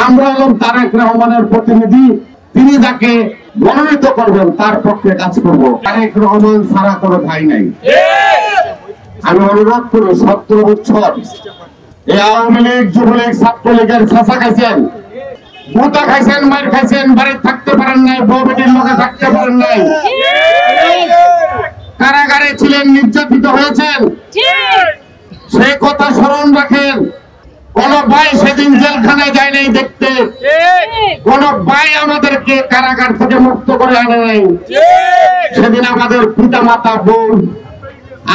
আমরা হলাম তারেক রহমানের প্রতিনিধি, তিনি যাকে মনোনীত করবেন তার পক্ষে কাজ করব। তারেক রহমান ছাড়া কোনো ভাই নাই। আমি অনুরোধ করি 17 বছর এই আওয়ামী লীগ, যুবলীগ, ছাত্রলীগের ছাঁচা খাইছেন, মুতা খাইছেন, মার খাইছেন, বাড়িতে থাকতে পারেন নাই, বউ বেটির লগে থাকতে পারেন নাই, কারাগারে ছিলেন, নির্যাতিত হয়েছেন। সেই কথা স্মরণ রাখেন। কোন ভাই সেদিন জেলখানায় যায় নাই দেখতে, কোন ভাই আমাদেরকে কারাগার থেকে মুক্ত করে আনে নাই। সেদিন আমাদের পিতা মাতা, বোন,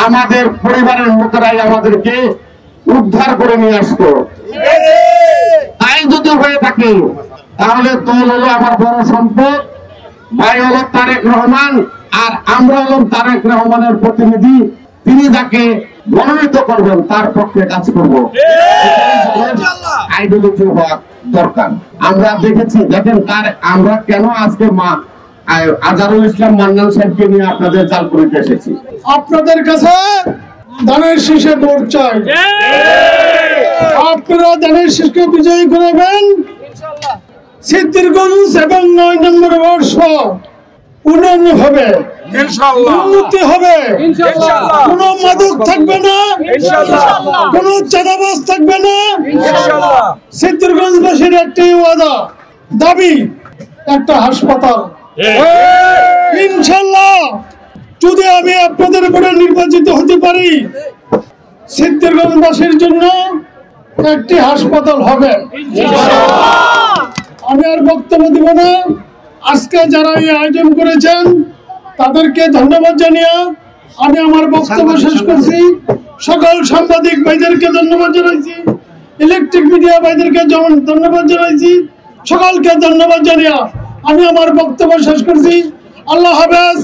আমাদের পরিবারের লোকেরাই আমাদেরকে উদ্ধার করে নিয়ে আসতো। তাই যদি হয়ে থাকে তাহলে দল হলো আমার বড় সম্পদ, ভাই হলো তারেক রহমান, আর আমরা হলাম তারেক রহমানের প্রতিনিধি, তিনি যাকে মনোনীত করবেন তার পক্ষে কাজ করব। আইডিওলজি হওয়া দরকার। আমরা দেখেছি, দেখেন আমরা কেন আজকে আজহারুল ইসলাম মান্নান সাহেবকে নিয়ে আপনাদের জালপুরিতে এসেছি। আপনাদের কাছে ধানের শীষে ভোট চাই। আপনারা ধানের শীষকে বিজয়ী করবেন। সিদ্ধিরগঞ্জ এবং 9 নম্বর ওয়ার্ড উন্নয়ন হবে, উন্নতি হবে, কোনো মাদক থাকবে না, কোনো চাঁদাবাজ থাকবে না। সিদ্ধিরগঞ্জবাসীর একটি ওয়াদা, দাবি, একটা হাসপাতাল। ইনশাআল্লাহ যদি আমি আপনাদের উপরে নির্বাচিত হতে পারি, সিদ্ধিরগঞ্জবাসীর জন্য একটি হাসপাতাল হবে। আমি আর বক্তব্য দিব না। আজকে যারা এই আয়োজন করেছেন তাদেরকে ধন্যবাদ জানিয়ে আমি আমার বক্তব্য শেষ করছি। সকল সাংবাদিক ভাইদেরকে ধন্যবাদ জানাইছি, ইলেকট্রিক মিডিয়া ভাইদেরকে ধন্যবাদ জানাইছি। সকলকে ধন্যবাদ জানিয়ে আমি আমার বক্তব্য শেষ করছি। আল্লাহ হাফেজ।